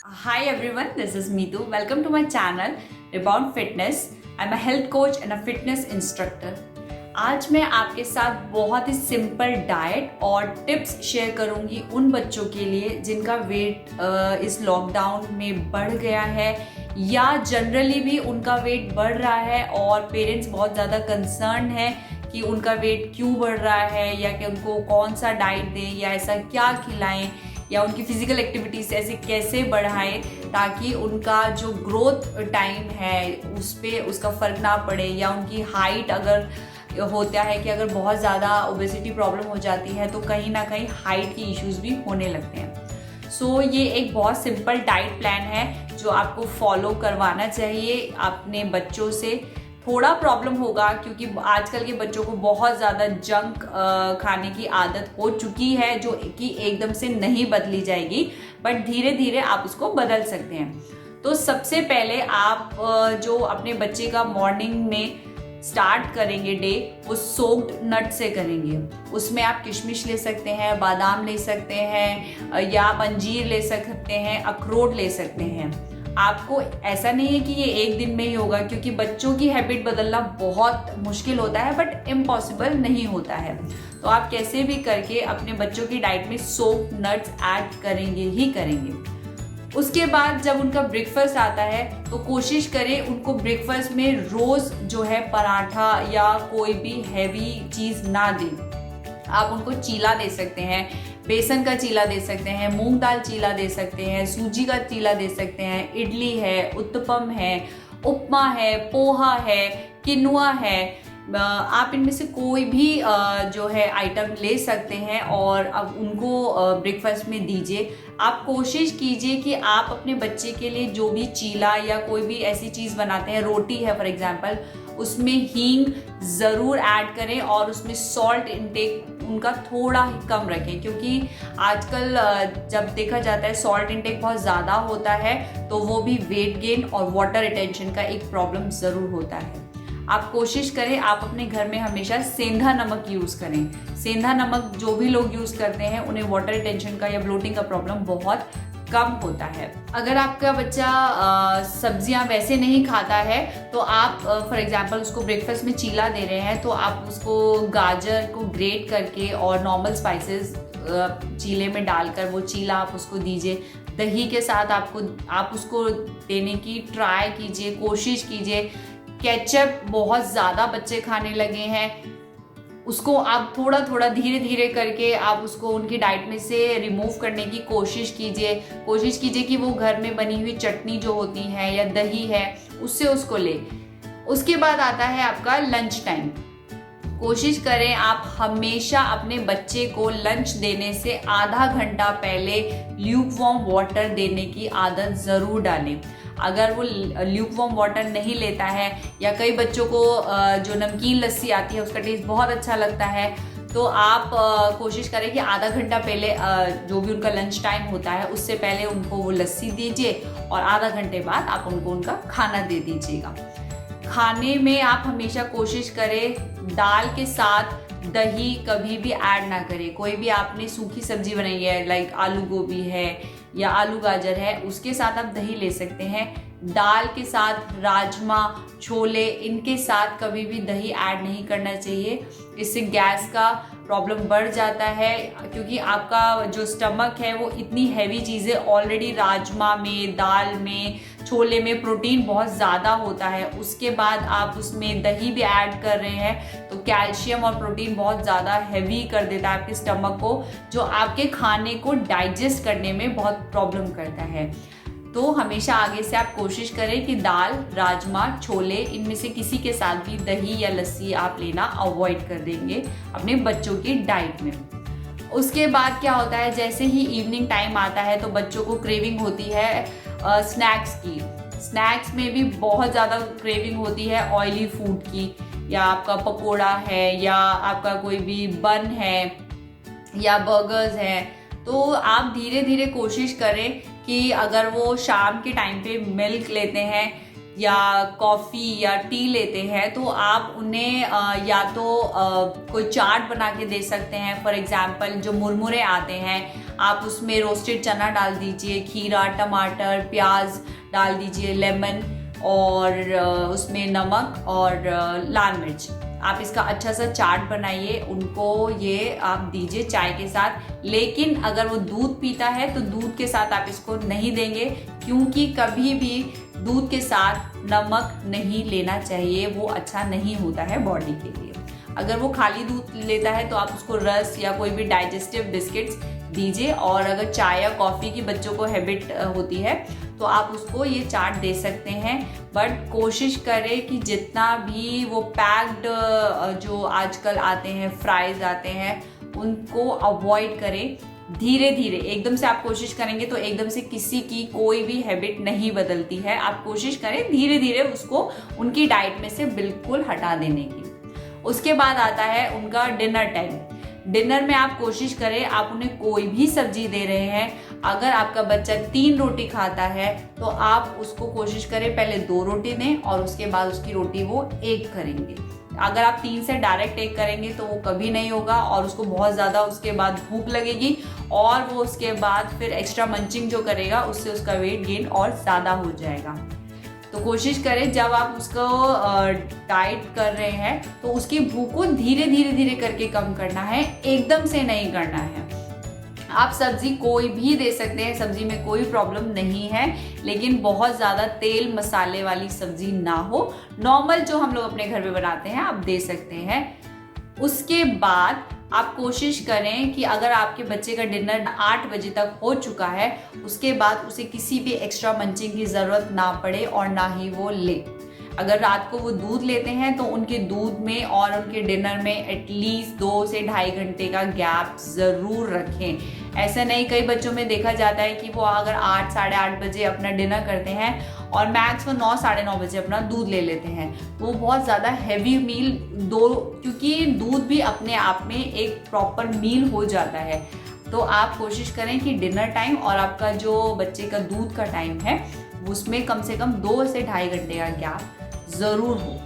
Hi everyone, this is Meetu. Welcome to my channel Rebound Fitness. I'm a health coach and a fitness instructor. आज मैं आपके साथ बहुत ही simple diet और tips share करूंगी उन बच्चों के लिए जिनका वेट इस लॉकडाउन में बढ़ गया है या जनरली भी उनका वेट बढ़ रहा है और पेरेंट्स बहुत ज़्यादा कंसर्न है कि उनका वेट क्यों बढ़ रहा है या कि उनको कौन सा डाइट दें या ऐसा क्या खिलाएं या उनकी फिजिकल एक्टिविटीज ऐसे कैसे बढ़ाएं ताकि उनका जो ग्रोथ टाइम है उस पर उसका फर्क ना पड़े या उनकी हाइट अगर होता है कि अगर बहुत ज़्यादा ओबेसिटी प्रॉब्लम हो जाती है तो कहीं ना कहीं हाइट की इश्यूज भी होने लगते हैं। सो ये एक बहुत सिंपल डाइट प्लान है जो आपको फॉलो करवाना चाहिए अपने बच्चों से। थोड़ा प्रॉब्लम होगा क्योंकि आजकल के बच्चों को बहुत ज़्यादा जंक खाने की आदत हो चुकी है जो कि एकदम से नहीं बदली जाएगी, बट धीरे धीरे आप उसको बदल सकते हैं। तो सबसे पहले आप जो अपने बच्चे का मॉर्निंग में स्टार्ट करेंगे डे वो सोक्ड नट से करेंगे। उसमें आप किशमिश ले सकते हैं, बादाम ले सकते हैं या आप अंजीर ले सकते हैं, अखरोट ले सकते हैं। आपको ऐसा नहीं है कि ये एक दिन में ही होगा क्योंकि बच्चों की हैबिट बदलना बहुत मुश्किल होता है बट इम्पॉसिबल नहीं होता है। तो आप कैसे भी करके अपने बच्चों की डाइट में सोक्ड नट्स ऐड करेंगे ही करेंगे। उसके बाद जब उनका ब्रेकफास्ट आता है तो कोशिश करें उनको ब्रेकफास्ट में रोज जो है पराठा या कोई भी हैवी चीज़ ना दें। आप उनको चीला दे सकते हैं, बेसन का चीला दे सकते हैं, मूंग दाल चीला दे सकते हैं, सूजी का चीला दे सकते हैं, इडली है, उत्तपम है, उपमा है, पोहा है, किनुआ है। आप इनमें से कोई भी जो है आइटम ले सकते हैं और अब उनको ब्रेकफास्ट में दीजिए। आप कोशिश कीजिए कि आप अपने बच्चे के लिए जो भी चीला या कोई भी ऐसी चीज़ बनाते हैं, रोटी है फॉर एग्जांपल, उसमें हींग ज़रूर ऐड करें और उसमें सॉल्ट इनटेक उनका थोड़ा ही कम रखें क्योंकि आजकल जब देखा जाता है सॉल्ट इनटेक बहुत ज़्यादा होता है तो वो भी वेट गेन और वाटर रिटेंशन का एक प्रॉब्लम ज़रूर होता है। आप कोशिश करें आप अपने घर में हमेशा सेंधा नमक यूज़ करें। सेंधा नमक जो भी लोग यूज़ करते हैं उन्हें वाटर रिटेंशन का या ब्लोटिंग का प्रॉब्लम बहुत कम होता है। अगर आपका बच्चा सब्जियां वैसे नहीं खाता है तो आप फॉर एग्जांपल उसको ब्रेकफास्ट में चीला दे रहे हैं तो आप उसको गाजर को ग्रेट करके और नॉर्मल स्पाइसेस चीले में डालकर वो चीला आप उसको दीजिए। दही के साथ आप उसको देने की ट्राई कीजिए, कोशिश कीजिए। केचप बहुत ज़्यादा बच्चे खाने लगे हैं, उसको आप थोड़ा थोड़ा धीरे धीरे करके आप उसको उनकी डाइट में से रिमूव करने की कोशिश कीजिए। कोशिश कीजिए कि वो घर में बनी हुई चटनी जो होती है या दही है उससे उसको ले। उसके बाद आता है आपका लंच टाइम। कोशिश करें आप हमेशा अपने बच्चे को लंच देने से आधा घंटा पहले ल्यूकवार्म वाटर देने की आदत ज़रूर डालें। अगर वो ल्यूकवार्म वाटर नहीं लेता है या कई बच्चों को जो नमकीन लस्सी आती है उसका टेस्ट बहुत अच्छा लगता है तो आप कोशिश करें कि आधा घंटा पहले जो भी उनका लंच टाइम होता है उससे पहले उनको वो लस्सी दीजिए और आधा घंटे बाद आप उनको उनका खाना दे दीजिएगा। खाने में आप हमेशा कोशिश करें दाल के साथ दही कभी भी ऐड ना करें। कोई भी आपने सूखी सब्जी बनाई है लाइक आलू गोभी है या आलू गाजर है उसके साथ आप दही ले सकते हैं। दाल के साथ राजमा, छोले, इनके साथ कभी भी दही ऐड नहीं करना चाहिए। इससे गैस का प्रॉब्लम बढ़ जाता है क्योंकि आपका जो स्टमक है वो इतनी हैवी चीज़ें ऑलरेडी राजमा में, दाल में, छोले में प्रोटीन बहुत ज़्यादा होता है, उसके बाद आप उसमें दही भी ऐड कर रहे हैं तो कैल्शियम और प्रोटीन बहुत ज़्यादा हैवी कर देता है आपके स्टमक को जो आपके खाने को डाइजेस्ट करने में बहुत प्रॉब्लम करता है। तो हमेशा आगे से आप कोशिश करें कि दाल, राजमा, छोले इनमें से किसी के साथ भी दही या लस्सी आप लेना अवॉइड कर देंगे अपने बच्चों की डाइट में। उसके बाद क्या होता है, जैसे ही इवनिंग टाइम आता है तो बच्चों को क्रेविंग होती है स्नैक्स की। स्नैक्स में भी बहुत ज़्यादा क्रेविंग होती है ऑयली फूड की, या आपका पकोड़ा है या आपका कोई भी बन है या बर्गर्स हैं। तो आप धीरे धीरे कोशिश करें कि अगर वो शाम के टाइम पे मिल्क लेते हैं या कॉफ़ी या टी लेते हैं तो आप उन्हें या तो कोई चाट बना के दे सकते हैं। फॉर एग्जांपल जो मुरमुरे आते हैं आप उसमें रोस्टेड चना डाल दीजिए, खीरा, टमाटर, प्याज डाल दीजिए, लेमन और उसमें नमक और लाल मिर्च। आप इसका अच्छा सा चाट बनाइए, उनको ये आप दीजिए चाय के साथ। लेकिन अगर वो दूध पीता है तो दूध के साथ आप इसको नहीं देंगे, क्योंकि कभी भी दूध के साथ नमक नहीं लेना चाहिए, वो अच्छा नहीं होता है बॉडी के लिए। अगर वो खाली दूध लेता है तो आप उसको रस या कोई भी डाइजेस्टिव बिस्किट्स दीजिए। और अगर चाय या कॉफ़ी की बच्चों को हैबिट होती है तो आप उसको ये चाट दे सकते हैं। बट कोशिश करें कि जितना भी वो पैक्ड जो आजकल आते हैं, फ्राइज आते हैं, उनको अवॉइड करें। धीरे धीरे, एकदम से आप कोशिश करेंगे तो एकदम से किसी की कोई भी हैबिट नहीं बदलती है। आप कोशिश करें धीरे धीरे उसको उनकी डाइट में से बिल्कुल हटा देने की। उसके बाद आता है उनका डिनर टाइम। डिनर में आप कोशिश करें, आप उन्हें कोई भी सब्जी दे रहे हैं, अगर आपका बच्चा 3 रोटी खाता है तो आप उसको कोशिश करें पहले 2 रोटी दें और उसके बाद उसकी रोटी वो 1 करेंगे। अगर आप 3 से डायरेक्ट 1 करेंगे तो वो कभी नहीं होगा और उसको बहुत ज़्यादा उसके बाद भूख लगेगी और वो उसके बाद फिर एक्स्ट्रा मंचिंग जो करेगा उससे उसका वेट गेन और ज़्यादा हो जाएगा। तो कोशिश करें जब आप उसको डाइट कर रहे हैं तो उसकी भूख को धीरे धीरे करके कम करना है, एकदम से नहीं करना है। आप सब्जी कोई भी दे सकते हैं, सब्जी में कोई प्रॉब्लम नहीं है, लेकिन बहुत ज़्यादा तेल मसाले वाली सब्जी ना हो। नॉर्मल जो हम लोग अपने घर में बनाते हैं आप दे सकते हैं। उसके बाद आप कोशिश करें कि अगर आपके बच्चे का डिनर 8 बजे तक हो चुका है, उसके बाद उसे किसी भी एक्स्ट्रा मंचिंग की ज़रूरत ना पड़े और ना ही वो ले। अगर रात को वो दूध लेते हैं तो उनके दूध में और उनके डिनर में एटलीस्ट 2 से ढाई घंटे का गैप ज़रूर रखें। ऐसा नहीं, कई बच्चों में देखा जाता है कि वो अगर 8 साढ़े 8 बजे अपना डिनर करते हैं और मैक्स वो 9 साढ़े 9 बजे अपना दूध ले लेते हैं, वो बहुत ज़्यादा हैवी मील क्योंकि दूध भी अपने आप में एक प्रॉपर मील हो जाता है। तो आप कोशिश करें कि डिनर टाइम और आपका जो बच्चे का दूध का टाइम है उसमें कम से कम 2 से ढाई घंटे का गैप ज़रूर हो।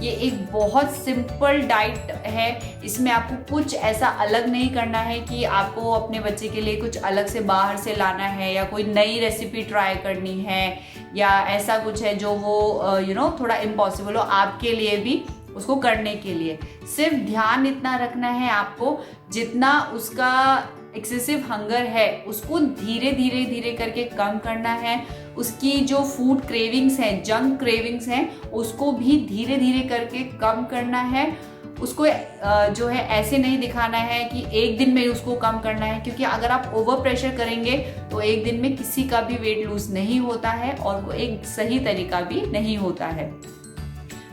ये एक बहुत सिंपल डाइट है। इसमें आपको कुछ ऐसा अलग नहीं करना है कि आपको अपने बच्चे के लिए कुछ अलग से बाहर से लाना है या कोई नई रेसिपी ट्राई करनी है या ऐसा कुछ है जो वो थोड़ा इम्पॉसिबल हो आपके लिए भी उसको करने के लिए। सिर्फ ध्यान इतना रखना है आपको, जितना उसका एक्सेसिव हंगर है उसको धीरे धीरे करके कम करना है। उसकी जो फूड क्रेविंग्स हैं, जंक क्रेविंग्स हैं, उसको भी धीरे धीरे करके कम करना है। उसको जो है ऐसे नहीं दिखाना है कि एक दिन में उसको कम करना है, क्योंकि अगर आप ओवर प्रेशर करेंगे तो एक दिन में किसी का भी वेट लूज नहीं होता है और वो एक सही तरीका भी नहीं होता है।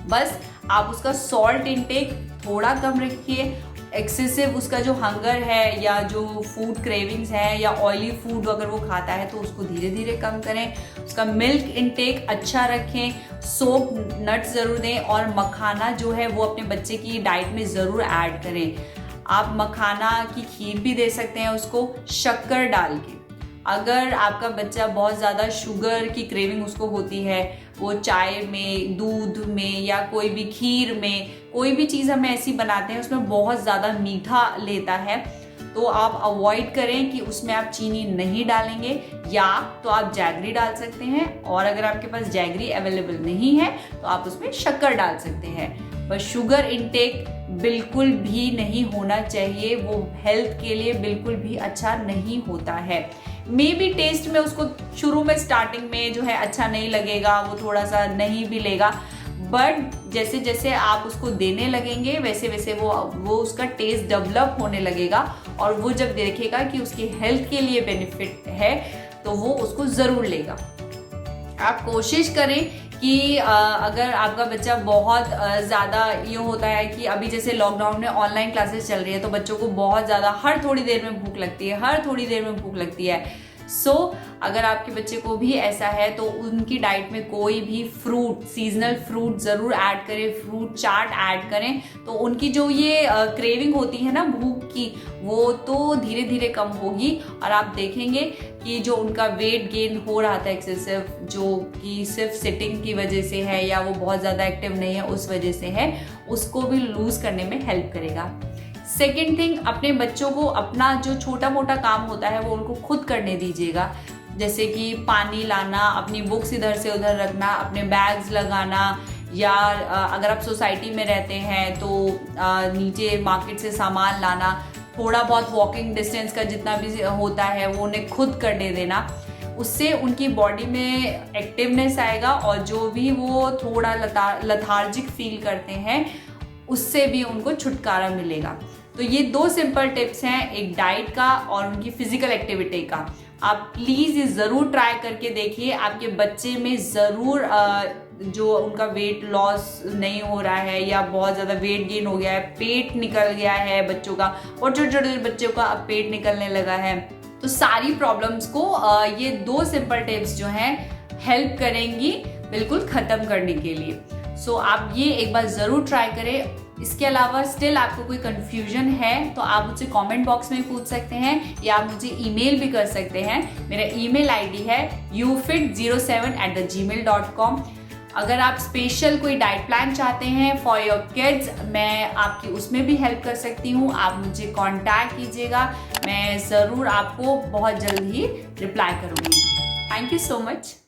बस आप उसका सॉल्ट इंटेक थोड़ा कम रखिए। एक्सेसिव उसका जो हंगर है या जो फूड क्रेविंग्स है या ऑयली फूड अगर वो खाता है तो उसको धीरे धीरे कम करें। उसका मिल्क इंटेक अच्छा रखें, सोप नट्स ज़रूर दें और मखाना जो है वो अपने बच्चे की डाइट में ज़रूर ऐड करें। आप मखाना की खीर भी दे सकते हैं उसको शक्कर डाल के। अगर आपका बच्चा बहुत ज़्यादा शुगर की क्रेविंग उसको होती है, वो चाय में, दूध में या कोई भी खीर में, कोई भी चीज़ हम ऐसी बनाते हैं उसमें बहुत ज़्यादा मीठा लेता है, तो आप अवॉइड करें कि उसमें आप चीनी नहीं डालेंगे, या तो आप जैगरी डाल सकते हैं और अगर आपके पास जैगरी अवेलेबल नहीं है तो आप उसमें शक्कर डाल सकते हैं। पर शुगर इंटेक बिल्कुल भी नहीं होना चाहिए, वो हेल्थ के लिए बिल्कुल भी अच्छा नहीं होता है। मे बी टेस्ट में उसको शुरू में स्टार्टिंग में जो है अच्छा नहीं लगेगा, वो थोड़ा सा नहीं भी लेगा, बट जैसे जैसे आप उसको देने लगेंगे वैसे वैसे वो उसका टेस्ट डेवलप होने लगेगा और वो जब देखेगा कि उसकी हेल्थ के लिए बेनिफिट है तो वो उसको ज़रूर लेगा। आप कोशिश करें कि अगर आपका बच्चा बहुत ज़्यादा ये होता है कि अभी जैसे लॉकडाउन में ऑनलाइन क्लासेस चल रही है तो बच्चों को बहुत ज़्यादा हर थोड़ी देर में भूख लगती है, हर थोड़ी देर में भूख लगती है। अगर आपके बच्चे को भी ऐसा है तो उनकी डाइट में कोई भी फ्रूट, सीजनल फ्रूट ज़रूर ऐड करें, फ्रूट चाट ऐड करें, तो उनकी जो ये क्रेविंग होती है ना भूख की, वो तो धीरे धीरे कम होगी और आप देखेंगे कि जो उनका वेट गेन हो रहा था एक्सेसिव, जो कि सिर्फ सिटिंग की वजह से है या वो बहुत ज़्यादा एक्टिव नहीं है उस वजह से है, उसको भी लूज़ करने में हेल्प करेगा। सेकेंड थिंग, अपने बच्चों को अपना जो छोटा मोटा काम होता है वो उनको खुद करने दीजिएगा, जैसे कि पानी लाना, अपनी बुक्स इधर से उधर रखना, अपने बैग्स लगाना, या अगर आप सोसाइटी में रहते हैं तो नीचे मार्केट से सामान लाना, थोड़ा बहुत वॉकिंग डिस्टेंस का जितना भी होता है वो उन्हें खुद करने देना। उससे उनकी बॉडी में एक्टिवनेस आएगा और जो भी वो थोड़ा लथार्जिक फील करते हैं उससे भी उनको छुटकारा मिलेगा। तो ये 2 सिंपल टिप्स हैं, एक डाइट का और उनकी फिजिकल एक्टिविटी का। आप प्लीज़ ये ज़रूर ट्राई करके देखिए, आपके बच्चे में ज़रूर जो उनका वेट लॉस नहीं हो रहा है या बहुत ज़्यादा वेट गेन हो गया है, पेट निकल गया है बच्चों का, और छोटे छोटे बच्चों का अब पेट निकलने लगा है, तो सारी प्रॉब्लम्स को ये 2 सिंपल टिप्स जो हैं हेल्प करेंगी बिल्कुल ख़त्म करने के लिए। सो आप ये एक बार ज़रूर ट्राई करें। इसके अलावा स्टिल आपको कोई कन्फ्यूजन है तो आप मुझसे कमेंट बॉक्स में पूछ सकते हैं या आप मुझे ईमेल भी कर सकते हैं। मेरा ईमेल आईडी है youfit07@gmail.com। अगर आप स्पेशल कोई डाइट प्लान चाहते हैं फॉर योर किड्स, मैं आपकी उसमें भी हेल्प कर सकती हूँ। आप मुझे कांटेक्ट कीजिएगा, मैं ज़रूर आपको बहुत जल्द ही रिप्लाई करूँगी। Thank you so much.